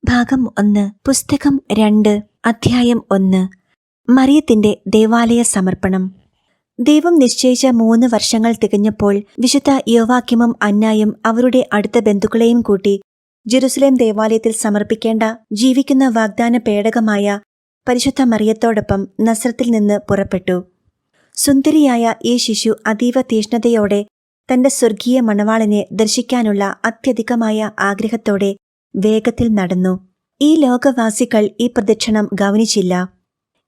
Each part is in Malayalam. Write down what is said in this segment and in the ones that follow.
ഭാഗം 1 പുസ്തകം 2 അധ്യായം 1 മറിയത്തിന്റെ ദേവാലയ സമർപ്പണം. ദൈവം നിശ്ചയിച്ച 3 വർഷങ്ങൾ തികഞ്ഞപ്പോൾ വിശുദ്ധ യോവാക്കിമും അന്നായും അവരുടെ അടുത്ത ബന്ധുക്കളെയും കൂട്ടി ജെറുസലേം ദേവാലയത്തിൽ സമർപ്പിക്കേണ്ട ജീവിക്കുന്ന വാഗ്ദാന പേടകമായ പരിശുദ്ധ മറിയത്തോടൊപ്പം നസ്രത്തിൽ നിന്ന് പുറപ്പെട്ടു. സുന്ദരിയായ ഈ ശിശു അതീവ തീഷ്ണതയോടെ തന്റെ സ്വർഗീയ മണവാളനെ ദർശിക്കാനുള്ള അത്യധികമായ ആഗ്രഹത്തോടെ വേഗത്തിൽ നടന്നു. ഈ ലോകവാസികൾ ഈ പ്രദക്ഷിണം ഗൗനിച്ചില്ല.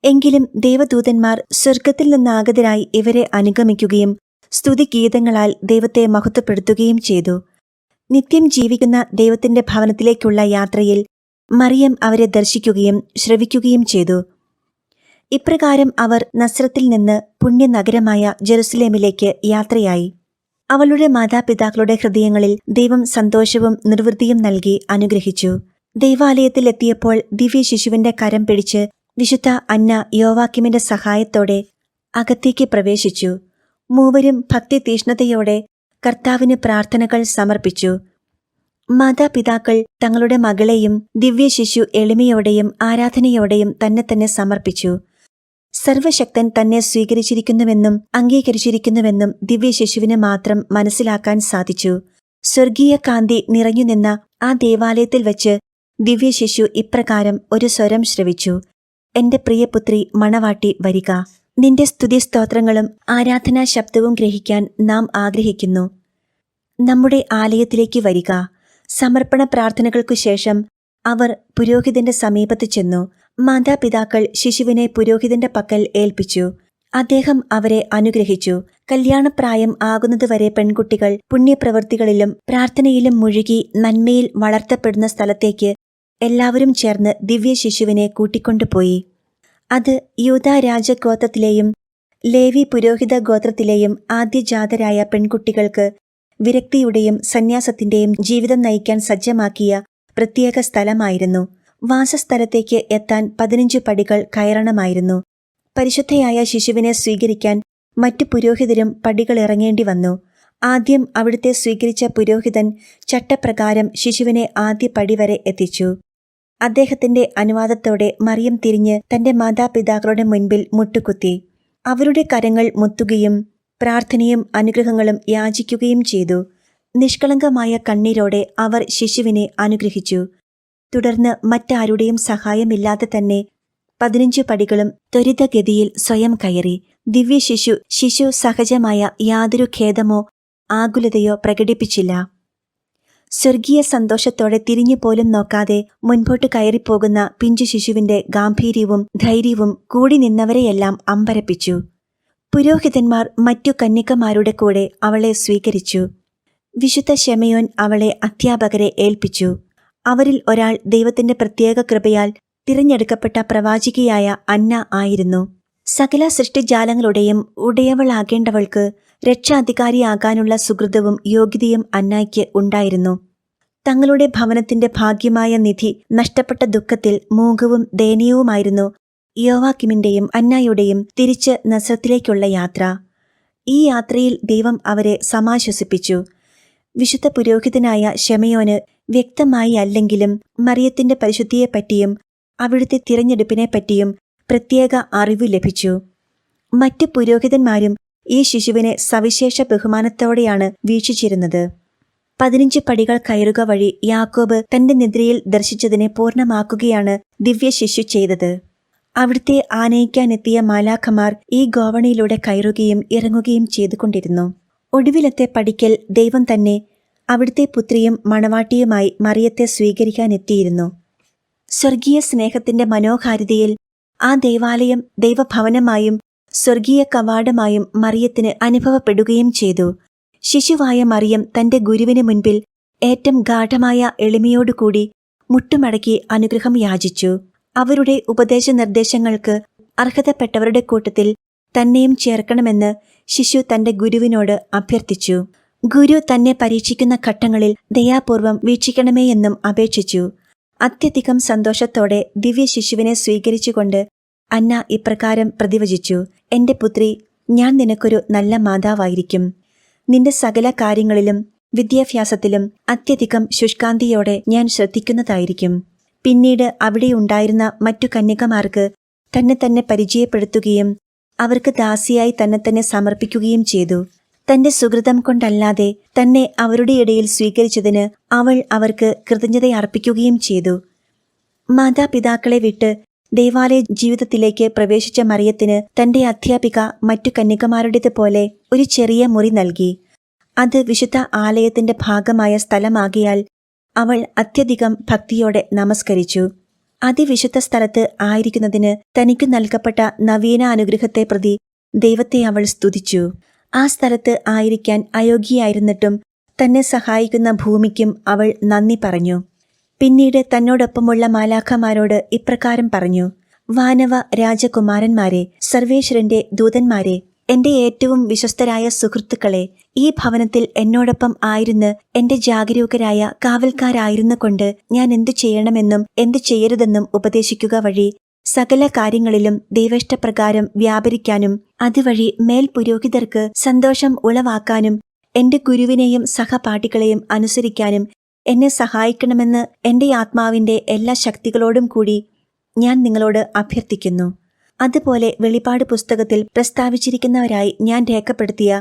എങ്കിലും ദേവദൂതന്മാർ സ്വർഗത്തിൽ നിന്നാഗതരായി ഇവരെ അനുഗമിക്കുകയും സ്തുതിഗീതങ്ങളാൽ ദൈവത്തെ മഹത്വപ്പെടുത്തുകയും ചെയ്തു. നിത്യം ജീവിക്കുന്ന ദൈവത്തിന്റെ ഭവനത്തിലേക്കുള്ള യാത്രയിൽ മറിയം അവരെ ദർശിക്കുകയും ശ്രവിക്കുകയും ചെയ്തു. ഇപ്രകാരം അവർ നസ്രത്തിൽ നിന്ന് പുണ്യനഗരമായ ജെറുസലേമിലേക്ക് യാത്രയായി. അവളുടെ മാതാപിതാക്കളുടെ ഹൃദയങ്ങളിൽ ദൈവം സന്തോഷവും നിർവൃത്തിയും നൽകി അനുഗ്രഹിച്ചു. ദൈവാലയത്തിൽ എത്തിയപ്പോൾ ദിവ്യ ശിശുവിന്റെ കരം പിടിച്ച് വിശുദ്ധ അന്ന യോവാക്കിമിന്റെ സഹായത്തോടെ അകത്തേക്ക് പ്രവേശിച്ചു. മൂവരും ഭക്തി തീഷ്ണതയോടെ കർത്താവിന് പ്രാർത്ഥനകൾ സമർപ്പിച്ചു. മാതാപിതാക്കൾ തങ്ങളുടെ മകളെയും ദിവ്യ ശിശു എളിമയോടെയും ആരാധനയോടെയും തന്നെ സമർപ്പിച്ചു. സർവശക്തൻ തന്നെ സ്വീകരിച്ചിരിക്കുന്നുവെന്നും അംഗീകരിച്ചിരിക്കുന്നുവെന്നും ദിവ്യ ശിശുവിന് മാത്രം മനസ്സിലാക്കാൻ സാധിച്ചു. സ്വർഗീയ കാന്തി നിറഞ്ഞുനിന്ന ആ ദേവാലയത്തിൽ വച്ച് ദിവ്യ ശിശു ഇപ്രകാരം ഒരു സ്വരം ശ്രവിച്ചു: എന്റെ പ്രിയപുത്രി മണവാട്ടി വരിക. നിന്റെ സ്തുതിസ്തോത്രങ്ങളും ആരാധനാ ശബ്ദവും ഗ്രഹിക്കാൻ നാം ആഗ്രഹിക്കുന്നു. നമ്മുടെ ആലയത്തിലേക്ക് വരിക. സമർപ്പണ പ്രാർത്ഥനകൾക്കു ശേഷം അവർ പുരോഹിതന്റെ സമീപത്ത് ചെന്നു. മാതാപിതാക്കൾ ശിശുവിനെ പുരോഹിതന്റെ പക്കൽ ഏൽപ്പിച്ചു. അദ്ദേഹം അവരെ അനുഗ്രഹിച്ചു. കല്യാണപ്രായം ആകുന്നതുവരെ പെൺകുട്ടികൾ പുണ്യപ്രവൃത്തികളിലും പ്രാർത്ഥനയിലും മുഴുകി നന്മയിൽ വളർത്തപ്പെടുന്ന സ്ഥലത്തേക്ക് എല്ലാവരും ചേർന്ന് ദിവ്യ ശിശുവിനെ കൂട്ടിക്കൊണ്ടുപോയി. അത് യൂദാ രാജഗോത്രത്തിലെയും ലേവി പുരോഹിത ഗോത്രത്തിലെയും ആദ്യജാതരായ പെൺകുട്ടികൾക്ക് വിരക്തിയുടെയും സന്യാസത്തിന്റെയും ജീവിതം നയിക്കാൻ സജ്ജമാക്കിയ പ്രത്യേക സ്ഥലമായിരുന്നു. വാസസ്ഥലത്തേക്ക് എത്താൻ 15 പടികൾ കയറണമായിരുന്നു. പരിശുദ്ധയായ ശിശുവിനെ സ്വീകരിക്കാൻ മറ്റു പുരോഹിതരും പടികളിറങ്ങേണ്ടി വന്നു. ആദ്യം അവിടുത്തെ സ്വീകരിച്ച പുരോഹിതൻ ചട്ടപ്രകാരം ശിശുവിനെ ആദ്യ പടി വരെ എത്തിച്ചു. അദ്ദേഹത്തിന്റെ അനുവാദത്തോടെ മറിയം തിരിഞ്ഞ് തന്റെ മാതാപിതാക്കളുടെ മുൻപിൽ മുട്ടുകുത്തി. അവരുടെ കരങ്ങൾ മുത്തുകയും പ്രാർത്ഥനയും അനുഗ്രഹങ്ങളും യാചിക്കുകയും ചെയ്തു. നിഷ്കളങ്കമായ കണ്ണീരോടെ അവർ ശിശുവിനെ അനുഗ്രഹിച്ചു. തുടർന്ന് മറ്റാരുടെയും സഹായമില്ലാതെ തന്നെ 15 പടികളും ത്വരിതഗതിയിൽ സ്വയം കയറി. ദിവ്യ ശിശു സഹജമായ യാതൊരു ഖേദമോ ആകുലതയോ പ്രകടിപ്പിച്ചില്ല. സ്വർഗീയ സന്തോഷത്തോടെ തിരിഞ്ഞുപോലും നോക്കാതെ മുൻപോട്ട് കയറിപ്പോകുന്ന പിഞ്ചു ശിശുവിന്റെ ഗാംഭീര്യവും ധൈര്യവും കൂടി നിന്നവരെയെല്ലാം അമ്പരപ്പിച്ചു. പുരോഹിതന്മാർ മറ്റു കന്യകമാരുടെ കൂടെ അവളെ സ്വീകരിച്ചു. വിശുദ്ധ ശെമയോൻ അവളെ അധ്യാപകരെ ഏൽപ്പിച്ചു. അവരിൽ ഒരാൾ ദൈവത്തിന്റെ പ്രത്യേക കൃപയാൽ തിരഞ്ഞെടുക്കപ്പെട്ട പ്രവാചികയായ അന്ന ആയിരുന്നു. സകല സൃഷ്ടിജാലങ്ങളുടെയും ഉടയവളാകേണ്ടവൾക്ക് രക്ഷാധികാരിയാകാനുള്ള സുകൃതവും യോഗ്യതയും അന്നായ്ക്ക് ഉണ്ടായിരുന്നു. തങ്ങളുടെ ഭവനത്തിന്റെ ഭാഗ്യമായ നിധി നഷ്ടപ്പെട്ട ദുഃഖത്തിൽ മൂകവും ദയനീയവുമായിരുന്നു യോവാക്കിമിന്റെയും അന്നായുടെയും തിരിച്ച് നസ്രത്തിലേക്കുള്ള യാത്ര. ഈ യാത്രയിൽ ദൈവം അവരെ സമാശ്വസിപ്പിച്ചു. വിശുദ്ധ പുരോഹിതനായ ശെമയോന് വ്യക്തമായി അല്ലെങ്കിലും മറിയത്തിന്റെ പരിശുദ്ധിയെപ്പറ്റിയും അവിടുത്തെ തിരഞ്ഞെടുപ്പിനെപ്പറ്റിയും പ്രത്യേക അറിവ് ലഭിച്ചു. മറ്റു പുരോഹിതന്മാരും ഈ ശിശുവിനെ സവിശേഷ ബഹുമാനത്തോടെയാണ് വീക്ഷിച്ചിരുന്നത്. 15 പടികൾ കയറുക വഴി യാക്കോബ് തന്റെ നിദ്രയിൽ ദർശിച്ചതിനെ പൂർണ്ണമാക്കുകയാണ് ദിവ്യ ശിശു ചെയ്തത്. അവിടുത്തെ ആനയിക്കാനെത്തിയ മാലാഖമാർ ഈ ഗോവണിയിലൂടെ കയറുകയും ഇറങ്ങുകയും ചെയ്തുകൊണ്ടിരുന്നു. ഒടുവിലത്തെ പടിക്കൽ ദൈവം തന്നെ അവിടുത്തെ പുത്രിയും മണവാട്ടിയുമായി മറിയത്തെ സ്വീകരിക്കാനെത്തിയിരുന്നു. സ്വർഗീയ സ്നേഹത്തിന്റെ മനോഹാരിതയിൽ ആ ദേവാലയം ദൈവഭവനമായും സ്വർഗീയ കവാടമായും മറിയത്തിന് അനുഭവപ്പെടുകയും ചെയ്തു. ശിശുവായ മറിയം തന്റെ ഗുരുവിന് മുൻപിൽ ഏറ്റവും ഗാഢമായ എളിമയോടുകൂടി മുട്ടുമടക്കി അനുഗ്രഹം യാചിച്ചു. അവരുടെ ഉപദേശ നിർദ്ദേശങ്ങൾക്ക് അർഹതപ്പെട്ടവരുടെ കൂട്ടത്തിൽ തന്നെയും ചേർക്കണമെന്ന് ശിശു തന്റെ ഗുരുവിനോട് അഭ്യർത്ഥിച്ചു. ഗുരു തന്നെ പരീക്ഷിക്കുന്ന ഘട്ടങ്ങളിൽ ദയാപൂർവം വീക്ഷിക്കണമേയെന്നും അപേക്ഷിച്ചു. അത്യധികം സന്തോഷത്തോടെ ദിവ്യ ശിശുവിനെ സ്വീകരിച്ചുകൊണ്ട് അന്ന ഇപ്രകാരം പ്രതിവചിച്ചു: എന്റെ പുത്രി, ഞാൻ നിനക്കൊരു നല്ല മാതാവായിരിക്കും. നിന്റെ സകല കാര്യങ്ങളിലും വിദ്യാഭ്യാസത്തിലും അത്യധികം ശുഷ്കാന്തിയോടെ ഞാൻ ശ്രദ്ധിക്കുന്നതായിരിക്കും. പിന്നീട് അവിടെയുണ്ടായിരുന്ന മറ്റു കന്യകമാർക്ക് തന്നെ തന്നെ പരിചയപ്പെടുത്തുകയും അവർക്ക് ദാസിയായി തന്നെ സമർപ്പിക്കുകയും ചെയ്തു. തന്റെ സുഹൃതം കൊണ്ടല്ലാതെ തന്നെ അവരുടെ ഇടയിൽ സ്വീകരിച്ചതിന് അവൾ അവർക്ക് കൃതജ്ഞതയർപ്പിക്കുകയും ചെയ്തു. മാതാപിതാക്കളെ വിട്ട് ദേവാലയ ജീവിതത്തിലേക്ക് പ്രവേശിച്ച മറിയത്തിന് തന്റെ അധ്യാപിക മറ്റു കന്യകമാരുടേതുപോലെ ഒരു ചെറിയ മുറി നൽകി. അത് വിശുദ്ധ ആലയത്തിന്റെ ഭാഗമായ സ്ഥലമാകിയാൽ അവൾ അത്യധികം ഭക്തിയോടെ നമസ്കരിച്ചു. അതിവിശുദ്ധ സ്ഥലത്ത് ആയിരിക്കുന്നതിന് തനിക്കു നൽകപ്പെട്ട നവീന അനുഗ്രഹത്തെ പ്രതി ദൈവത്തെ അവൾ സ്തുതിച്ചു. ആ സ്ഥലത്ത് ആയിരിക്കാൻ അയോഗ്യയായിരുന്നിട്ടും തന്നെ സഹായിക്കുന്ന ഭൂമിക്കും അവൾ നന്ദി പറഞ്ഞു. പിന്നീട് തന്നോടൊപ്പമുള്ള മാലാഖമാരോട് ഇപ്രകാരം പറഞ്ഞു: വാനവ രാജകുമാരന്മാരെ, സർവേശ്വരന്റെ ദൂതന്മാരെ, എന്റെ ഏറ്റവും വിശ്വസ്തരായ സുഹൃത്തുക്കളെ, ഈ ഭവനത്തിൽ എന്നോടൊപ്പം ആയിരുന്ന് എന്റെ ജാഗരൂകരായ കാവൽക്കാരായിരുന്നു കൊണ്ട് ഞാൻ എന്തു ചെയ്യണമെന്നും എന്തു ചെയ്യരുതെന്നും ഉപദേശിക്കുക വഴി സകല കാര്യങ്ങളിലും ദൈവേഷ്ടപ്രകാരം വ്യാപരിക്കാനും അതുവഴി മേൽപുരോഹിതർക്ക് സന്തോഷം ഉളവാക്കാനും എന്റെ ഗുരുവിനെയും സഹപാഠികളെയും അനുസരിക്കാനും എന്നെ സഹായിക്കണമെന്ന് എന്റെ ആത്മാവിന്റെ എല്ലാ ശക്തികളോടും കൂടി ഞാൻ നിങ്ങളോട് അഭ്യർത്ഥിക്കുന്നു. അതുപോലെ വെളിപാട് പുസ്തകത്തിൽ പ്രസ്താവിച്ചിരിക്കുന്നവരായി ഞാൻ രേഖപ്പെടുത്തിയ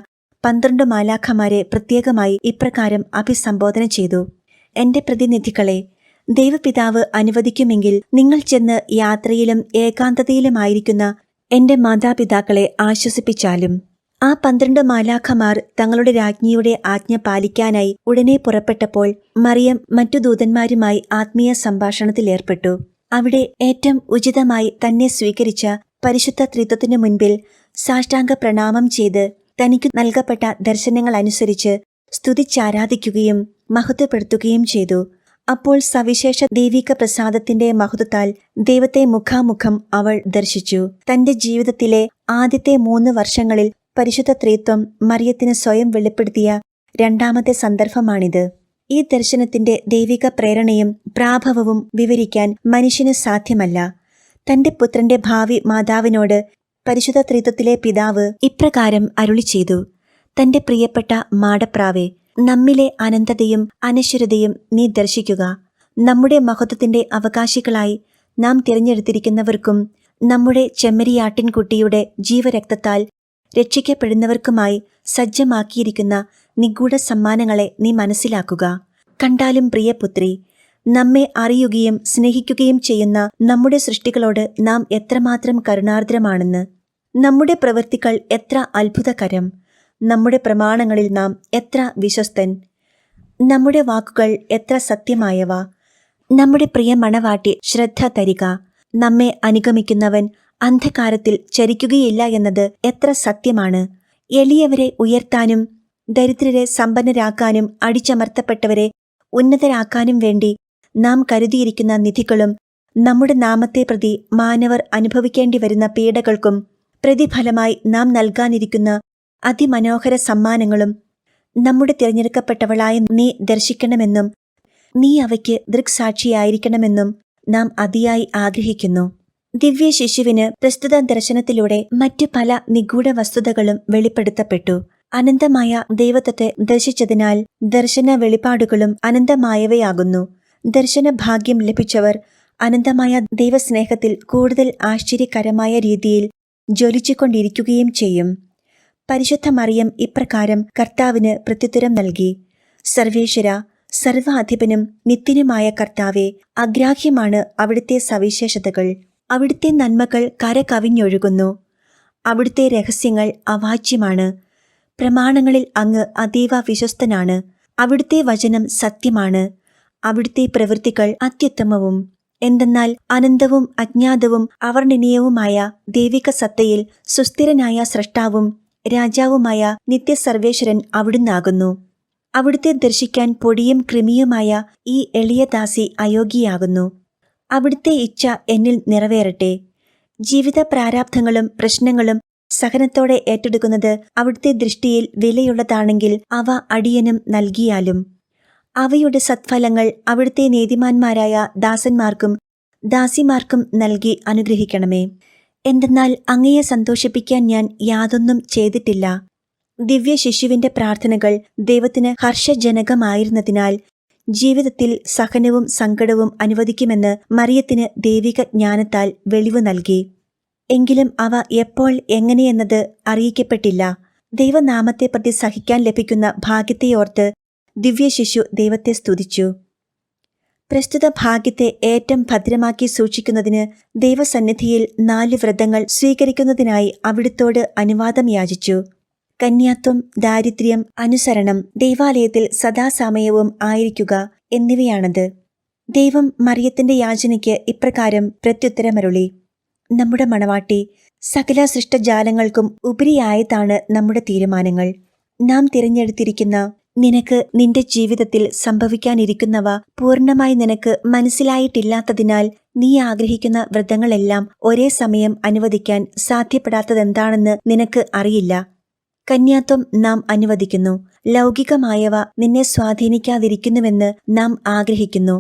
12 മാലാഖമാരെ പ്രത്യേകമായി ഇപ്രകാരം അഭിസംബോധന ചെയ്തു: എന്റെ പ്രതിനിധികളെ, ദൈവപിതാവ് അനുവദിക്കുമെങ്കിൽ നിങ്ങൾ ചെന്ന് യാത്രയിലും ഏകാന്തതയിലുമായിരിക്കുന്ന എന്റെ മാതാപിതാക്കളെ ആശ്വസിപ്പിച്ചാലും. ആ 12 മാലാഖമാർ തങ്ങളുടെ രാജ്ഞിയുടെ ആജ്ഞ പാലിക്കാനായി ഉടനെ പുറപ്പെട്ടപ്പോൾ മറിയം മറ്റു ദൂതന്മാരുമായി ആത്മീയ സംഭാഷണത്തിലേർപ്പെട്ടു. അവിടെ ഏറ്റവും ഉചിതമായി തന്നെ സ്വീകരിച്ച പരിശുദ്ധ ത്രിത്വത്തിനു മുൻപിൽ സാഷ്ടാംഗ പ്രണാമം ചെയ്ത് തനിക്കു നൽകപ്പെട്ട ദർശനങ്ങൾ അനുസരിച്ച് സ്തുതിച്ചാരാധിക്കുകയും മഹത്വപ്പെടുത്തുകയും ചെയ്തു. അപ്പോൾ സവിശേഷ ദൈവിക പ്രസാദത്തിന്റെ മഹത്വത്താൽ ദൈവത്തെ മുഖാമുഖം അവൾ ദർശിച്ചു. തന്റെ ജീവിതത്തിലെ ആദ്യത്തെ 3 വർഷങ്ങളിൽ പരിശുദ്ധ ത്രിത്വം മറിയത്തിന് സ്വയം വെളിപ്പെടുത്തിയ രണ്ടാമത്തെ സന്ദർഭമാണിത്. ഈ ദർശനത്തിന്റെ ദൈവിക പ്രേരണയും പ്രാഭവവും വിവരിക്കാൻ മനുഷ്യന് സാധ്യമല്ല. തന്റെ പുത്രന്റെ ഭാവി മാതാവിനോട് പരിശുദ്ധ ത്രിത്വത്തിലെ പിതാവ് ഇപ്രകാരം അരുളി ചെയ്തു: തന്റെ പ്രിയപ്പെട്ട മാടപ്രാവേ, നമ്മിലെ അനന്തതയും അനശ്വരതയും നീ ദർശിക്കുക. നമ്മുടെ മഹത്വത്തിന്റെ അവകാശികളായി നാം തിരഞ്ഞെടുത്തിരിക്കുന്നവർക്കും നമ്മുടെ ചെമ്മരിയാട്ടിൻകുട്ടിയുടെ ജീവരക്തത്താൽ രക്ഷിക്കപ്പെടുന്നവർക്കുമായി സജ്ജമാക്കിയിരിക്കുന്ന നിഗൂഢ സമ്മാനങ്ങളെ നീ മനസ്സിലാക്കുക. കണ്ടാലും പ്രിയപുത്രി, നമ്മെ അറിയുകയും സ്നേഹിക്കുകയും ചെയ്യുന്ന നമ്മുടെ സൃഷ്ടികളോട് നാം എത്രമാത്രം കരുണാർദ്രമാണെന്ന്. നമ്മുടെ പ്രവൃത്തികൾ എത്ര അത്ഭുതകരം, നമ്മുടെ പ്രമാണങ്ങളിൽ നാം എത്ര വിശ്വസ്തൻ, നമ്മുടെ വാക്കുകൾ എത്ര സത്യമായവ. നമ്മുടെ പ്രിയ മണവാട്ടി ശ്രദ്ധ തരിക. നമ്മെ അനുഗമിക്കുന്നവൻ അന്ധകാരത്തിൽ ചരിക്കുകയില്ല എന്നത് എത്ര സത്യമാണ്. എളിയവരെ ഉയർത്താനും ദരിദ്രരെ സമ്പന്നരാക്കാനും അടിച്ചമർത്തപ്പെട്ടവരെ ഉന്നതരാക്കാനും വേണ്ടി നാം കരുതിയിരിക്കുന്ന നിധികളും നമ്മുടെ നാമത്തെ പ്രതി മാനവർ അനുഭവിക്കേണ്ടി വരുന്ന പീഡകൾക്കും പ്രതിഫലമായി നാം നൽകാനിരിക്കുന്ന അതിമനോഹര സമ്മാനങ്ങളും നമ്മുടെ തിരഞ്ഞെടുക്കപ്പെട്ടവളായ നീ ദർശിക്കണമെന്നും നീ അവയ്ക്ക് ദൃക്സാക്ഷിയായിരിക്കണമെന്നും നാം അതിയായി ആഗ്രഹിക്കുന്നു. ദിവ്യ ശിശുവിന് പ്രസ്തുത ദർശനത്തിലൂടെ മറ്റു പല നിഗൂഢ വസ്തുതകളും വെളിപ്പെടുത്തപ്പെട്ടു. അനന്തമായ ദൈവത്വത്തെ ദർശിച്ചതിനാൽ ദർശന വെളിപ്പാടുകളും അനന്തമായവയാകുന്നു. ദർശന ഭാഗ്യം ലഭിച്ചവർ അനന്തമായ ദൈവസ്നേഹത്തിൽ കൂടുതൽ ആശ്ചര്യകരമായ രീതിയിൽ ജ്വലിച്ചുകൊണ്ടിരിക്കുകയും ചെയ്യും. പരിശുദ്ധ മറിയം ഇപ്രകാരം കർത്താവിന് പ്രത്യുത്തരം നൽകി: സർവേശ്വര, സർവാധിപനും നിത്യനുമായ കർത്താവെ, അഗ്രാഹ്യമാണ് അവിടുത്തെ സവിശേഷതകൾ. അവിടുത്തെ നന്മകൾ കരകവിഞ്ഞൊഴുകുന്നു. അവിടുത്തെ രഹസ്യങ്ങൾ അവാച്യമാണ്. പ്രമാണങ്ങളിൽ അങ്ങ് അതീവ വിശ്വസ്തനാണ്. അവിടുത്തെ വചനം സത്യമാണ്. അവിടുത്തെ പ്രവൃത്തികൾ അത്യുത്തമവും. എന്തെന്നാൽ അനന്തവും അജ്ഞാതവും അവർണ്ണനീയവുമായ ദൈവിക സത്തയിൽ സുസ്ഥിരനായ സ്രഷ്ടാവും രാജാവുമായ നിത്യസർവേശ്വരൻ അവിടുന്നാകുന്നു. അവിടുത്തെ ദർശിക്കാൻ പൊടിയും കൃമിയുമായ ഈ എളിയ ദാസി അയോഗ്യയാകുന്നു. അവിടുത്തെ ഇച്ഛ എന്നിൽ നിറവേറട്ടെ. ജീവിത പ്രാരാബ്ധങ്ങളും പ്രശ്നങ്ങളും സഹനത്തോടെ ഏറ്റെടുക്കുന്നത് അവിടുത്തെ ദൃഷ്ടിയിൽ വിലയുള്ളതാണെങ്കിൽ അവ അടിയനും നൽകിയാലും അവയുടെ സത്ഫലങ്ങൾ അവിടുത്തെ നീതിമാന്മാരായ ദാസന്മാർക്കും ദാസിമാർക്കും നൽകി അനുഗ്രഹിക്കണമേ. എന്തെന്നാൽ അങ്ങയെ സന്തോഷിപ്പിക്കാൻ ഞാൻ യാതൊന്നും ചെയ്തിട്ടില്ല. ദിവ്യ ശിശുവിന്റെ പ്രാർത്ഥനകൾ ദൈവത്തിന് ഹർഷജനകമായിരുന്നതിനാൽ ജീവിതത്തിൽ സഹനവും സങ്കടവും അനുവദിക്കുമെന്ന് മറിയത്തിന് ദൈവിക ജ്ഞാനത്താൽ വെളിവ് നൽകി. എങ്കിലും അവ എപ്പോൾ എങ്ങനെയെന്നത് അറിയിക്കപ്പെട്ടില്ല. ദൈവനാമത്തെപ്പറ്റി സഹിക്കാൻ ലഭിക്കുന്ന ഭാഗ്യത്തെയോർത്ത് ദിവ്യശിശു ദൈവത്തെ സ്തുതിച്ചു. പ്രസ്തുത ഭാഗ്യത്തെ ഏറ്റവും ഭദ്രമാക്കി സൂക്ഷിക്കുന്നതിന് ദൈവസന്നിധിയിൽ 4 വ്രതങ്ങൾ സ്വീകരിക്കുന്നതിനായി അവിടുത്തോട് അനുവാദം യാചിച്ചു. കന്യാത്വം, ദാരിദ്ര്യം, അനുസരണം, ദൈവാലയത്തിൽ സദാസമയവും ആയിരിക്കുക എന്നിവയാണത്. ദൈവം മറിയത്തിന്റെ യാചനയ്ക്ക് ഇപ്രകാരം പ്രത്യുത്തരമരുളി: നമ്മുടെ മണവാട്ടി, സകല സൃഷ്ടജാലങ്ങൾക്കും ഉപരിയായതാണ് നമ്മുടെ തീരുമാനങ്ങൾ. നാം തിരഞ്ഞെടുത്തിരിക്കുന്ന നിനക്ക് നിന്റെ ജീവിതത്തിൽ സംഭവിക്കാനിരിക്കുന്നവ പൂർണ്ണമായി നിനക്ക് മനസ്സിലായിട്ടില്ലാത്തതിനാൽ നീ ആഗ്രഹിക്കുന്ന വ്രതങ്ങളെല്ലാം ഒരേ സമയം അനുവദിക്കാൻ സാധ്യപ്പെടാത്തതെന്താണെന്ന് നിനക്ക് അറിയില്ല. കന്യാത്വം നാം അനുവദിക്കുന്നു. ലൗകികമായവ നിന്നെ സ്വാധീനിക്കാതിരിക്കുന്നുവെന്ന് നാം ആഗ്രഹിക്കുന്നു.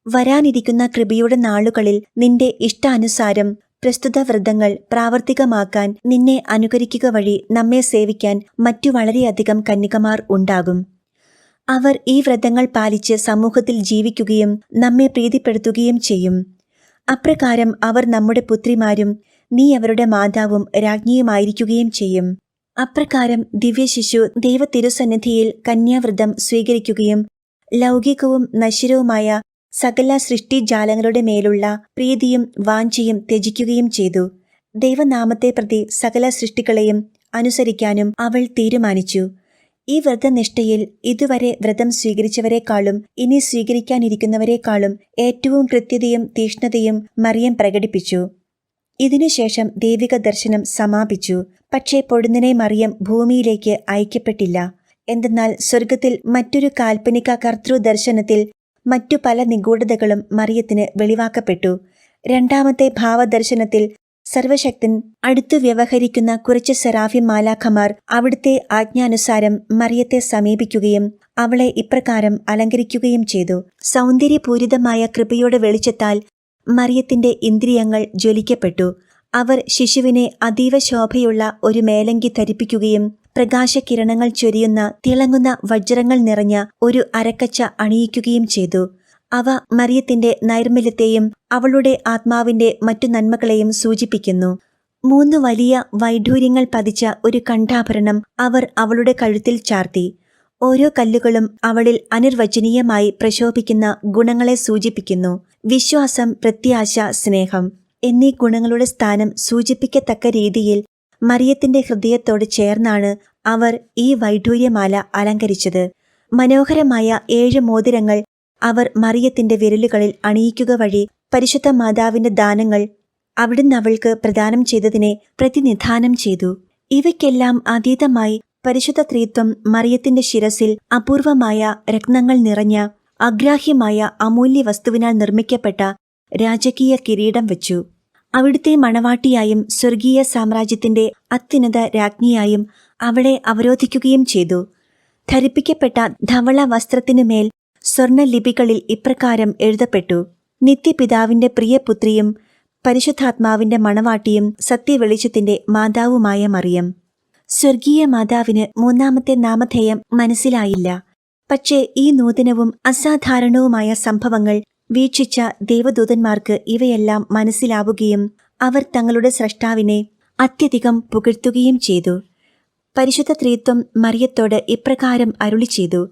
വരാനിരിക്കുന്ന കൃപയുടെ നാളുകളിൽ നിന്റെ ഇഷ്ടാനുസാരം പ്രസ്തുത വ്രതങ്ങൾ പ്രാവർത്തികമാക്കാൻ നിന്നെ അനുകരിക്കുക വഴി നമ്മെ സേവിക്കാൻ മറ്റു വളരെയധികം കന്യകമാർ ഉണ്ടാകും. അവർ ഈ വ്രതങ്ങൾ പാലിച്ച് സമൂഹത്തിൽ ജീവിക്കുകയും നമ്മെ പ്രീതിപ്പെടുത്തുകയും ചെയ്യും. അപ്രകാരം അവർ നമ്മുടെ പുത്രിമാരും നീ അവരുടെ മാതാവും രാജ്ഞിയുമായിരിക്കുകയും ചെയ്യും. അപ്രകാരം ദിവ്യശിശു ദൈവ തിരുസന്നിധിയിൽ കന്യാവ്രതം സ്വീകരിക്കുകയും ലൗകികവും നശ്വരവുമായ സകല സൃഷ്ടിജാലങ്ങളുടെ മേലുള്ള പ്രീതിയും വാഞ്ചയും ത്യജിക്കുകയും ചെയ്തു. ദൈവനാമത്തെ പ്രതി സകല സൃഷ്ടികളെയും അനുസരിക്കാനും അവൾ തീരുമാനിച്ചു. ഈ വ്രതനിഷ്ഠയിൽ ഇതുവരെ വ്രതം സ്വീകരിച്ചവരെക്കാളും ഇനി സ്വീകരിക്കാനിരിക്കുന്നവരെക്കാളും ഏറ്റവും കൃത്യതയും തീക്ഷ്ണതയും മറിയം പ്രകടിപ്പിച്ചു. ഇതിനുശേഷം ദൈവിക ദർശനം സമാപിച്ചു. പക്ഷേ പൊടുന്നനെ മറിയം ഭൂമിയിലേക്ക് അയക്കപ്പെട്ടില്ല. എന്തെന്നാൽ സ്വർഗത്തിൽ മറ്റൊരു കാൽപ്പനിക കർത്തൃദർശനത്തിൽ മറ്റു പല നിഗൂഢതകളും മറിയത്തിന് വെളിവാക്കപ്പെട്ടു. രണ്ടാമത്തെ ഭാവദർശനത്തിൽ സർവശക്തൻ അടുത്തു വ്യവഹരിക്കുന്ന കുറച്ച് സെറാഫിം മാലാഖമാർ അവിടുത്തെ ആജ്ഞാനുസാരം മറിയത്തെ സമീപിക്കുകയും അവളെ ഇപ്രകാരം അലങ്കരിക്കുകയും ചെയ്തു. സൗന്ദര്യപൂരിതമായ കൃപയുടെ വെളിച്ചത്താൽ മറിയത്തിന്റെ ഇന്ദ്രിയങ്ങൾ ജ്വലിക്കപ്പെട്ടു. അവർ ശിശുവിനെ അതീവ ശോഭയുള്ള ഒരു മേലങ്കി ധരിപ്പിക്കുകയും പ്രകാശകിരണങ്ങൾ ചൊരിയുന്ന തിളങ്ങുന്ന വജ്രങ്ങൾ നിറഞ്ഞ ഒരു അരക്കച്ച അണിയിക്കുകയും ചെയ്തു. അവ മറിയത്തിന്റെ നൈർമല്യത്തെയും അവളുടെ ആത്മാവിന്റെ മറ്റു നന്മകളെയും സൂചിപ്പിക്കുന്നു. 3 വലിയ വൈഡൂര്യങ്ങൾ പതിച്ച ഒരു കണ്ഠാഭരണം അവർ അവളുടെ കഴുത്തിൽ ചാർത്തി. ഓരോ കല്ലുകളും അവളിൽ അനിർവചനീയമായി പ്രശോഭിക്കുന്ന ഗുണങ്ങളെ സൂചിപ്പിക്കുന്നു. വിശ്വാസം, പ്രത്യാശ, സ്നേഹം എന്നീ ഗുണങ്ങളുടെ സ്ഥാനം സൂചിപ്പിക്കത്തക്ക രീതിയിൽ മറിയത്തിന്റെ ഹൃദയത്തോട് ചേർന്നാണ് അവർ ഈ വൈഡൂര്യമാല അലങ്കരിച്ചത്. മനോഹരമായ 7 മോതിരങ്ങൾ അവർ മറിയത്തിന്റെ വിരലുകളിൽ അണിയിക്കുക വഴി പരിശുദ്ധ മാതാവിന്റെ ദാനങ്ങൾ അവിടുന്ന് അവൾക്ക് പ്രദാനം ചെയ്തതിനെ പ്രതിനിധാനം ചെയ്തു. ഇവയ്ക്കെല്ലാം അതീതമായി പരിശുദ്ധ ത്രിത്വം മറിയത്തിന്റെ ശിരസിൽ അപൂർവമായ രത്നങ്ങൾ നിറഞ്ഞ അഗ്രാഹ്യമായ അമൂല്യ വസ്തുവിനാൽ നിർമ്മിക്കപ്പെട്ട രാജകീയ കിരീടം വച്ചു. അവിടുത്തെ മണവാട്ടിയായും സ്വർഗീയ സാമ്രാജ്യത്തിന്റെ അത്യുന്നത രാജ്ഞിയായും അവളെ അവരോധിക്കുകയും ചെയ്തു. ധരിപ്പിക്കപ്പെട്ട ധവള വസ്ത്രത്തിനുമേൽ സ്വർണലിപികളിൽ ഇപ്രകാരം എഴുതപ്പെട്ടു: നിത്യപിതാവിന്റെ പ്രിയപുത്രിയും പരിശുദ്ധാത്മാവിന്റെ മണവാട്ടിയും സത്യവെളിച്ചത്തിന്റെ മാതാവുമായ മറിയം. സ്വർഗീയ മാതാവിന് 3ാമത്തെ നാമധേയം മനസ്സിലായില്ല. പക്ഷേ ഈ നൂതനവും അസാധാരണവുമായ സംഭവങ്ങൾ വീക്ഷിച്ച ദേവദൂതന്മാർക്ക് ഇവയെല്ലാം മനസ്സിലാവുകയും അവർ തങ്ങളുടെ സ്രഷ്ടാവിനെ അത്യധികം പുകഴ്ത്തുകയും ചെയ്തു. പരിശുദ്ധ ത്രിത്വം മറിയത്തോട് ഇപ്രകാരം അരുളി ചെയ്തു: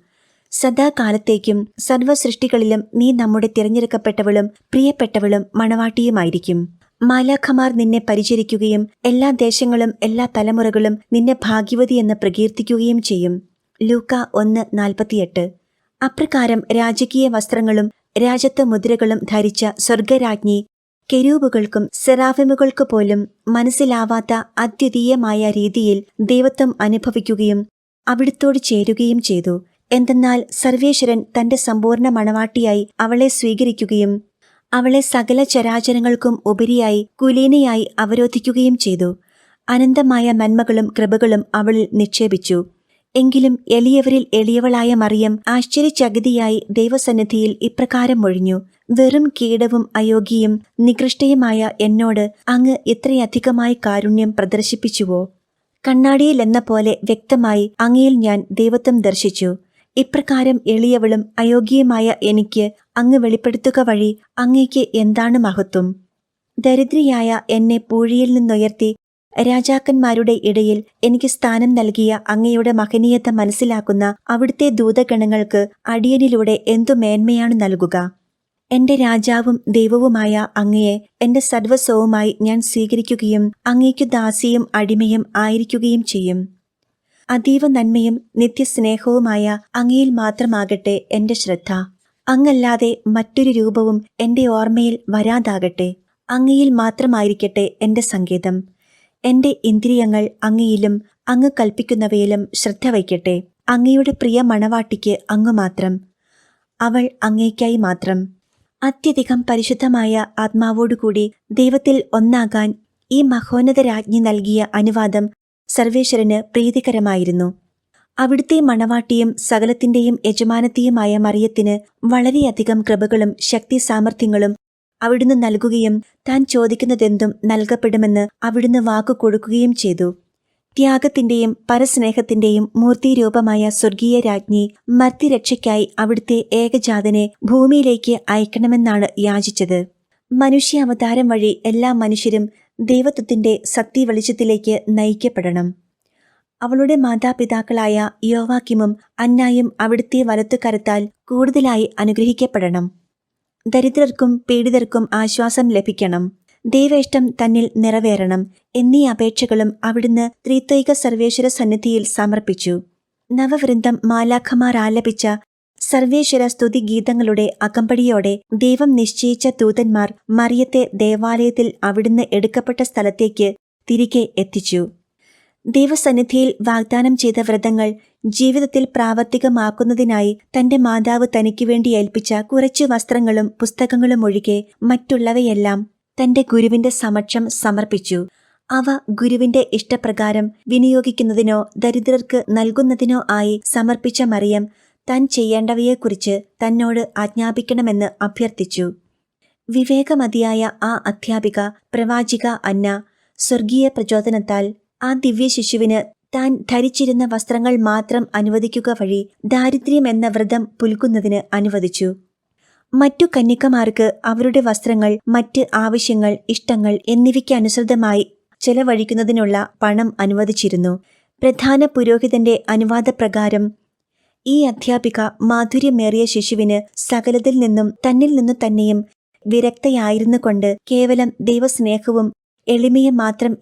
സദാകാലത്തേക്കും സർവ്വസൃഷ്ടികളിലും നീ നമ്മുടെ തിരഞ്ഞെടുക്കപ്പെട്ടവളും പ്രിയപ്പെട്ടവളും മണവാട്ടിയുമായിരിക്കും. മാലാഖമാർ നിന്നെ പരിചരിക്കുകയും എല്ലാ ദേശങ്ങളും എല്ലാ തലമുറകളും നിന്നെ ഭാഗ്യവതിയെന്ന് പ്രകീർത്തിക്കുകയും ചെയ്യും. ലൂക്ക 1:48. അപ്രകാരം രാജകീയ വസ്ത്രങ്ങളും രാജത്വ മുദ്രകളും ധരിച്ച സ്വർഗരാജ്ഞി കെരൂബുകൾക്കും സെറാഫിമുകൾക്കു പോലും മനസ്സിലാവാത്ത അദ്വിതീയമായ രീതിയിൽ ദൈവത്വം അനുഭവിക്കുകയും അവിടുത്തോട് ചേരുകയും ചെയ്തു. എന്തെന്നാൽ സർവേശ്വരൻ തന്റെ സമ്പൂർണ്ണ മണവാട്ടിയായി അവളെ സ്വീകരിക്കുകയും അവളെ സകല ചരാചരങ്ങൾക്കും ഉപരിയായി കുലീനയായി അവരോധിക്കുകയും ചെയ്തു. അനന്തമായ നന്മകളും കൃപകളും അവളിൽ നിക്ഷേപിച്ചു. എങ്കിലും എളിയവരിൽ എളിയവളായ മറിയം ആശ്ചര്യചകിതയായി ദൈവസന്നിധിയിൽ ഇപ്രകാരം മൊഴിഞ്ഞു: വെറും കീടവും അയോഗ്യയും നികൃഷ്ടയുമായ എന്നോട് അങ്ങ് ഇത്രയധികമായി കാരുണ്യം പ്രദർശിപ്പിച്ചുവോ? കണ്ണാടിയിലെന്ന പോലെ വ്യക്തമായി അങ്ങയിൽ ഞാൻ ദൈവത്വം ദർശിച്ചു. ഇപ്രകാരം എളിയവളും അയോഗ്യയുമായ എനിക്ക് അങ്ങ് വെളിപ്പെടുത്തുക വഴി അങ്ങേക്ക് എന്താണ് മഹത്വം? ദരിദ്രിയായ എന്നെ പൂഴിയിൽ നിന്നുയർത്തി രാജാക്കന്മാരുടെ ഇടയിൽ എനിക്ക് സ്ഥാനം നൽകിയ അങ്ങയുടെ മഹനീയത മനസ്സിലാക്കുന്ന അവിടുത്തെ ദൂതഗണങ്ങൾക്ക് അടിയനിലൂടെ എന്തു മേന്മയാണ് നൽകുക? എന്റെ രാജാവും ദൈവവുമായ അങ്ങയെ എന്റെ സർവസ്വവുമായി ഞാൻ സ്വീകരിക്കുകയും അങ്ങേക്കു ദാസിയും അടിമയും ആയിരിക്കുകയും ചെയ്യും. അതീവ നന്മയും നിത്യസ്നേഹവുമായ അങ്ങയിൽ മാത്രമാകട്ടെ എന്റെ ശ്രദ്ധ. അങ്ങല്ലാതെ മറ്റൊരു രൂപവും എന്റെ ഓർമ്മയിൽ വരാതാകട്ടെ. അങ്ങയിൽ മാത്രമായിരിക്കട്ടെ എന്റെ സങ്കേതം. എന്റെ ഇന്ദ്രിയങ്ങൾ അങ്ങയിലും അങ്ങ് കൽപ്പിക്കുന്നവയിലും ശ്രദ്ധ വയ്ക്കട്ടെ. അങ്ങയുടെ പ്രിയ മണവാട്ടിക്ക് അങ്ങ് മാത്രം, അവൾ അങ്ങേയ്ക്കായി മാത്രം. അത്യധികം പരിശുദ്ധമായ ആത്മാവോടുകൂടി ദൈവത്തിൽ ഒന്നാകാൻ ഈ മഹോന്നത രാജ്ഞി നൽകിയ അനുവാദം സർവേശ്വരന് പ്രീതികരമായിരുന്നു. അവിടുത്തെ മണവാട്ടിയും സകലത്തിന്റെയും യജമാനത്തിയുമായ മറിയത്തിന് വളരെയധികം കൃപകളും ശക്തി സാമർഥ്യങ്ങളും അവിടുന്ന് നൽകുകയും താൻ ചോദിക്കുന്നതെന്തും നൽകപ്പെടുമെന്ന് അവിടുന്ന് വാക്കു കൊടുക്കുകയും ചെയ്തു. ത്യാഗത്തിന്റെയും പരസ്നേഹത്തിന്റെയും മൂർത്തിരൂപമായ സ്വർഗീയ രാജ്ഞി മർത്യരക്ഷയ്ക്കായി അവിടുത്തെ ഏകജാതനെ ഭൂമിയിലേക്ക് അയക്കണമെന്നാണ് യാചിച്ചത്. മനുഷ്യാവതാരം വഴി എല്ലാ മനുഷ്യരും ദൈവത്വത്തിന്റെ സത്യവെളിച്ചത്തിലേക്ക് നയിക്കപ്പെടണം. അവളുടെ മാതാപിതാക്കളായ യോവാക്കിമും അന്നായും അവിടുത്തെ വലത്തുകരത്താൽ കൂടുതലായി അനുഗ്രഹിക്കപ്പെടണം. ദരിദ്രർക്കും പീഡിതർക്കും ആശ്വാസം ലഭിക്കണം. ദൈവേഷ്ടം തന്നിൽ നിറവേറണം എന്നീ അപേക്ഷകളും അവിടുന്ന് ത്രിത്വൈക സർവേശ്വര സന്നിധിയിൽ സമർപ്പിച്ചു. നവവൃന്ദം മാലാഖമാർ ആലപിച്ച സർവേശ്വര സ്തുതി ഗീതങ്ങളുടെ അകമ്പടിയോടെ ദൈവം നിശ്ചയിച്ച ദൂതന്മാർ മറിയത്തെ ദേവാലയത്തിൽ അവിടുന്ന് എടുക്കപ്പെട്ട സ്ഥലത്തേക്ക് തിരികെ എത്തിച്ചു. ദൈവസന്നിധിയിൽ വാഗ്ദാനം ചെയ്ത വ്രതങ്ങൾ ജീവിതത്തിൽ പ്രാവർത്തികമാക്കുന്നതിനായി തന്റെ മാതാവ് തനിക്ക് വേണ്ടി ഏൽപ്പിച്ച കുറച്ചു വസ്ത്രങ്ങളും പുസ്തകങ്ങളും ഒഴികെ മറ്റുള്ളവയെല്ലാം തന്റെ ഗുരുവിന്റെ സമക്ഷം സമർപ്പിച്ചു. അവ ഗുരുവിന്റെ ഇഷ്ടപ്രകാരം വിനിയോഗിക്കുന്നതിനോ ദരിദ്രർക്ക് നൽകുന്നതിനോ ആയി സമർപ്പിച്ച മറിയം താൻ ചെയ്യേണ്ടവയെക്കുറിച്ച് തന്നോട് ആജ്ഞാപിക്കണമെന്ന് അഭ്യർത്ഥിച്ചു. വിവേകമതിയായ ആ അധ്യാപിക പ്രവാചിക അന്ന സ്വർഗീയ പ്രചോദനത്താൽ ആ ദിവ്യ ശിശുവിന് താൻ ധരിച്ചിരുന്ന വസ്ത്രങ്ങൾ മാത്രം അനുവദിക്കുക വഴി ദാരിദ്ര്യം എന്ന വ്രതം പുൽകുന്നതിന് അനുവദിച്ചു. മറ്റു കന്യകമാർക്ക് അവരുടെ വസ്ത്രങ്ങൾ, മറ്റ് ആവശ്യങ്ങൾ, ഇഷ്ടങ്ങൾ എന്നിവയ്ക്കനുസൃതമായി ചെലവഴിക്കുന്നതിനുള്ള പണം അനുവദിച്ചിരുന്നു. പ്രധാന പുരോഹിതന്റെ അനുവാദപ്രകാരം ഈ അധ്യാപിക മാധുര്യമേറിയ ശിശുവിന് സകലതിൽ നിന്നും തന്നിൽ നിന്നു തന്നെയും വിരക്തയായിരുന്നു കൊണ്ട് കേവലം ദൈവസ്നേഹവും എളിമയും മാത്രം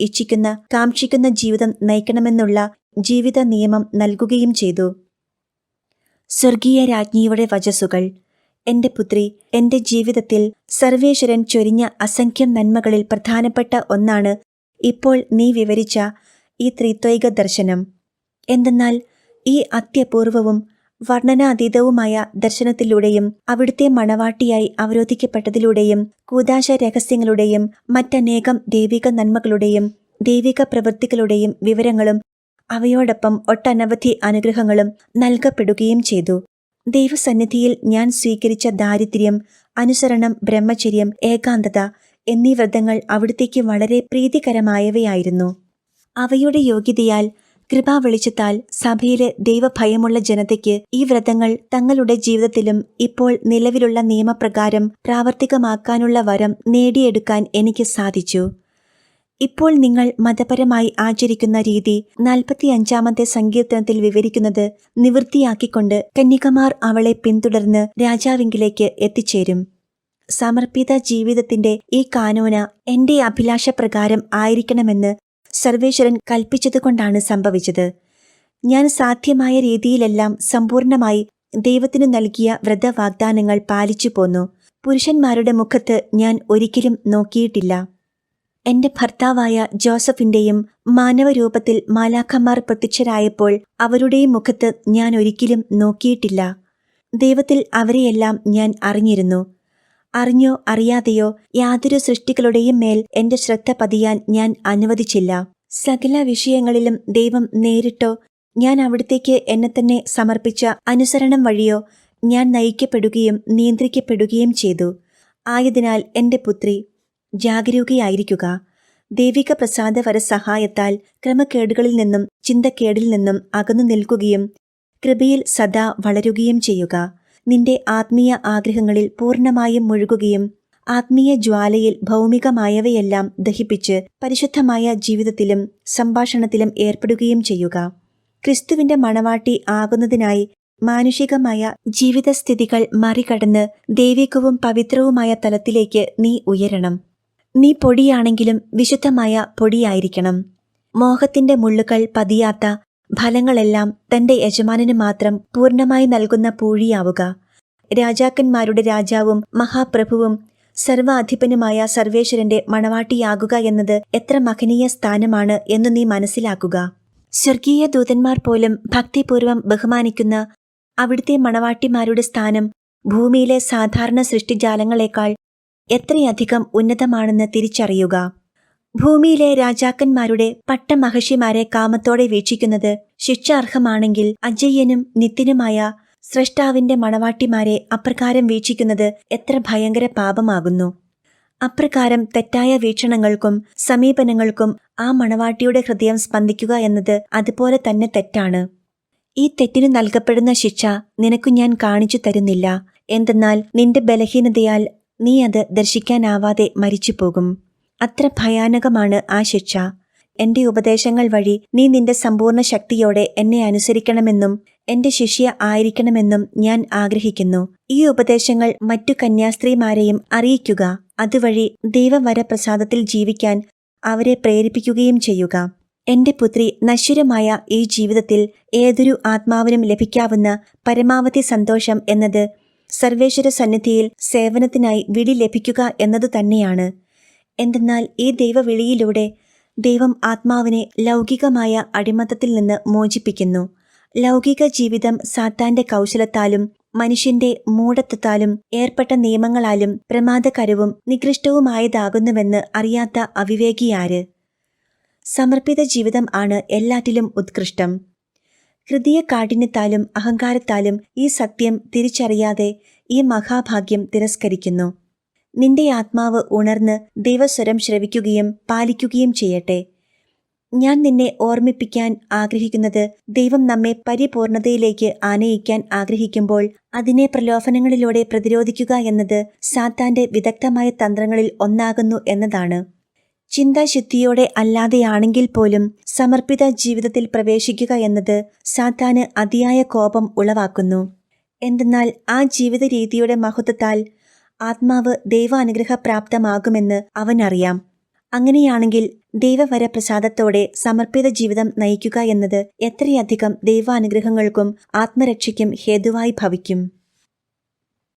കാക്ഷിക്കുന്ന ജീവിതം നയിക്കണമെന്നുള്ള ജീവിത നിയമം നൽകുകയും ചെയ്തു. സ്വർഗീയ രാജ്ഞിയുടെ വചസ്സുകൾ. എന്റെ പുത്രി, എന്റെ ജീവിതത്തിൽ സർവേശ്വരൻ ചൊരിഞ്ഞ അസംഖ്യം നന്മകളിൽ പ്രധാനപ്പെട്ട ഒന്നാണ് ഇപ്പോൾ നീ വിവരിച്ച ഈ ത്രിത്വൈക ദർശനം. എന്തെന്നാൽ ഈ അത്യപൂർവവും വർണ്ണനാതീതവുമായ ദർശനത്തിലൂടെയും അവിടുത്തെ മണവാട്ടിയായി അവരോധിക്കപ്പെട്ടതിലൂടെയും കൂദാശ രഹസ്യങ്ങളുടെയും മറ്റനേകം ദൈവിക നന്മകളുടെയും ദൈവിക പ്രവൃത്തികളുടെയും വിവരങ്ങളും അവയോടൊപ്പം ഒട്ടനവധി അനുഗ്രഹങ്ങളും നൽകപ്പെടുകയും ചെയ്തു. ദൈവസന്നിധിയിൽ ഞാൻ സ്വീകരിച്ച ദാരിദ്ര്യം, അനുസരണം, ബ്രഹ്മചര്യം, ഏകാന്തത എന്നീ വ്രതങ്ങൾ അവിടുത്തേക്ക് വളരെ പ്രീതികരമായവയായിരുന്നു. അവയുടെ യോഗ്യതയാൽ, കൃപാവെളിച്ചത്താൽ സഭയിലെ ദൈവഭയമുള്ള ജനതയ്ക്ക് ഈ വ്രതങ്ങൾ തങ്ങളുടെ ജീവിതത്തിലും ഇപ്പോൾ നിലവിലുള്ള നിയമപ്രകാരം പ്രാവർത്തികമാക്കാനുള്ള വരം നേടിയെടുക്കാൻ എനിക്ക് സാധിച്ചു. ഇപ്പോൾ നിങ്ങൾ മതപരമായി ആചരിക്കുന്ന രീതി 45-ാമത്തെ സങ്കീർത്തനത്തിൽ വിവരിക്കുന്നത് നിവൃത്തിയാക്കിക്കൊണ്ട് കന്യകമാർ അവളെ പിന്തുടർന്ന് രാജാവിങ്കിലേക്ക് എത്തിച്ചേരും. സമർപ്പിത ജീവിതത്തിന്റെ ഈ കാനോന എന്റെ അഭിലാഷപ്രകാരം ആയിരിക്കണമെന്ന് സർവേശ്വരൻ കൽപ്പിച്ചതുകൊണ്ടാണ് സംഭവിച്ചത്. ഞാൻ സാധ്യമായ രീതിയിലെല്ലാം സമ്പൂർണമായി ദൈവത്തിനു നൽകിയ വ്രതവാഗ്ദാനങ്ങൾ പാലിച്ചു പോന്നു. പുരുഷന്മാരുടെ മുഖത്ത് ഞാൻ ഒരിക്കലും നോക്കിയിട്ടില്ല. എന്റെ ഭർത്താവായ ജോസഫിന്റെയും മാനവരൂപത്തിൽ മാലാഖമാർ പ്രത്യക്ഷരായപ്പോൾ അവരുടെയും മുഖത്ത് ഞാൻ ഒരിക്കലും നോക്കിയിട്ടില്ല. ദൈവത്തിൽ അവരെയെല്ലാം ഞാൻ അറിഞ്ഞിരുന്നു. അറിഞ്ഞോ അറിയാതെയോ യാതൊരു സൃഷ്ടികളുടെയും മേൽ എന്റെ ശ്രദ്ധ പതിയാൻ ഞാൻ അനുവദിച്ചില്ല. സകല വിഷയങ്ങളിലും ദൈവം നേരിട്ടോ ഞാൻ അവിടത്തേക്ക് എന്നെ തന്നെ സമർപ്പിച്ച അനുസരണം വഴിയോ ഞാൻ നയിക്കപ്പെടുകയും നിയന്ത്രിക്കപ്പെടുകയും ചെയ്തു. ആയതിനാൽ എന്റെ പുത്രി, ജാഗരൂകയായിരിക്കുക. ദൈവിക പ്രസാദവര സഹായത്താൽ ക്രമക്കേടുകളിൽ നിന്നും ചിന്തക്കേടിൽ നിന്നും അകന്നു നിൽക്കുകയും കൃപയിൽ സദാ വളരുകയും ചെയ്യുക. നിന്റെ ആത്മീയ ആഗ്രഹങ്ങളിൽ പൂർണ്ണമായും മുഴുകുകയും ആത്മീയ ജ്വാലയിൽ ഭൗമികമായവയെല്ലാം ദഹിപ്പിച്ച് പരിശുദ്ധമായ ജീവിതത്തിലും സംഭാഷണത്തിലും ഏർപ്പെടുകയും ചെയ്യുക. ക്രിസ്തുവിന്റെ മണവാട്ടി ആകുന്നതിനായി മാനുഷികമായ ജീവിതസ്ഥിതികൾ മറികടന്ന് ദൈവികവും പവിത്രവുമായ തലത്തിലേക്ക് നീ ഉയരണം. നീ പൊടിയാണെങ്കിലും വിശുദ്ധമായ പൊടിയായിരിക്കണം. മോഹത്തിന്റെ മുള്ളുകൾ പതിയാത്ത ഫലങ്ങളെല്ലാം തന്റെ യജമാനന് മാത്രം പൂർണ്ണമായി നൽകുന്ന പൂഴിയാവുക. രാജാക്കന്മാരുടെ രാജാവും മഹാപ്രഭുവും സർവാധിപനുമായ സർവേശ്വരന്റെ മണവാട്ടിയാകുക എന്നത് എത്ര മഹനീയ സ്ഥാനമാണ് എന്നു നീ മനസ്സിലാക്കുക. സ്വർഗീയ ദൂതന്മാർ പോലും ഭക്തിപൂർവം ബഹുമാനിക്കുന്ന അവിടുത്തെ മണവാട്ടിമാരുടെ സ്ഥാനം ഭൂമിയിലെ സാധാരണ സൃഷ്ടിജാലങ്ങളെക്കാൾ എത്രയധികം ഉന്നതമാണെന്ന് തിരിച്ചറിയുക. ഭൂമിയിലെ രാജാക്കന്മാരുടെ പട്ടമഹർഷിമാരെ കാമത്തോടെ വീക്ഷിക്കുന്നത് ശിക്ഷാർഹമാണെങ്കിൽ അജയ്യനും നിത്യനുമായ സ്രഷ്ടാവിന്റെ മണവാട്ടിമാരെ അപ്രകാരം വീക്ഷിക്കുന്നത് എത്ര ഭയങ്കര പാപമാകുന്നു. അപ്രകാരം തെറ്റായ വീക്ഷണങ്ങൾക്കും സമീപനങ്ങൾക്കും ആ മണവാട്ടിയുടെ ഹൃദയം സ്പന്ദിക്കുക എന്നത് അതുപോലെ തന്നെ തെറ്റാണ്. ഈ തെറ്റിനു നൽകപ്പെടുന്ന ശിക്ഷ നിനക്കു ഞാൻ കാണിച്ചു തരുന്നില്ല. എന്തെന്നാൽ നിന്റെ ബലഹീനതയാൽ നീ അത് ദർശിക്കാനാവാതെ മരിച്ചുപോകും. അത്ര ഭയാനകമാണ് ആ ശിക്ഷ. എന്റെ ഉപദേശങ്ങൾ വഴി നീ നിന്റെ സമ്പൂർണ്ണ ശക്തിയോടെ എന്നെ അനുസരിക്കണമെന്നും എന്റെ ശിഷ്യ ആയിരിക്കണമെന്നും ഞാൻ ആഗ്രഹിക്കുന്നു. ഈ ഉപദേശങ്ങൾ മറ്റു കന്യാസ്ത്രീമാരെയും അറിയിക്കുക. അതുവഴി ദൈവവരപ്രസാദത്തിൽ ജീവിക്കാൻ അവരെ പ്രേരിപ്പിക്കുകയും ചെയ്യുക. എന്റെ പുത്രി, നശ്വരമായ ഈ ജീവിതത്തിൽ ഏതൊരു ആത്മാവിനും ലഭിക്കാവുന്ന പരമാവധി സന്തോഷം എന്നത് സർവേശ്വര സന്നിധിയിൽ സേവനത്തിനായി വിളി ലഭിക്കുക എന്നതു തന്നെയാണ്. എന്തെന്നാൽ ഈ ദൈവവിളിയിലൂടെ ദൈവം ആത്മാവിനെ ലൗകികമായ അടിമത്തത്തിൽ നിന്ന് മോചിപ്പിക്കുന്നു. ലൗകിക ജീവിതം സാത്താന്റെ കൗശലത്താലും മനുഷ്യന്റെ മൂഢത്വത്താലും ഏർപ്പെട്ട നിയമങ്ങളാലും പ്രമാദകരവും നികൃഷ്ടവുമായതാകുന്നുവെന്ന് അറിയാത്ത അവിവേകിയാര്? സമർപ്പിത ജീവിതം ആണ് എല്ലാറ്റിലും ഉത്കൃഷ്ടം. ഹൃദയ കാഠിന്യത്താലും അഹങ്കാരത്താലും ഈ സത്യം തിരിച്ചറിയാതെ ഈ മഹാഭാഗ്യം തിരസ്കരിക്കുന്നു. നിന്റെ ആത്മാവ് ഉണർന്ന് ദൈവസ്വരം ശ്രവിക്കുകയും പാലിക്കുകയും ചെയ്യട്ടെ. ഞാൻ നിന്നെ ഓർമ്മിപ്പിക്കാൻ ആഗ്രഹിക്കുന്നത് ദൈവം നമ്മെ പരിപൂർണതയിലേക്ക് ആനയിക്കാൻ ആഗ്രഹിക്കുമ്പോൾ അതിനെ പ്രലോഭനങ്ങളിലൂടെ പ്രതിരോധിക്കുക എന്നത് സാത്താന്റെ വിദഗ്ധമായ തന്ത്രങ്ങളിൽ ഒന്നാകുന്നു എന്നതാണ്. ചിന്താശുദ്ധിയോടെ അല്ലാതെയാണെങ്കിൽ പോലും സമർപ്പിത ജീവിതത്തിൽ പ്രവേശിക്കുക എന്നത് സാത്താന് അതിയായ കോപം ഉളവാക്കുന്നു. എന്തെന്നാൽ ആ ജീവിത രീതിയുടെ മഹത്വത്താൽ ആത്മാവ് ദൈവാനുഗ്രഹപ്രാപ്തമാകുമെന്ന് അവനറിയാം. അങ്ങനെയാണെങ്കിൽ ദൈവവരപ്രസാദത്തോടെ സമർപ്പിത ജീവിതം നയിക്കുക എന്നത് എത്രയധികം ദൈവാനുഗ്രഹങ്ങൾക്കും ആത്മരക്ഷയ്ക്കും ഹേതുവായി ഭവിക്കും.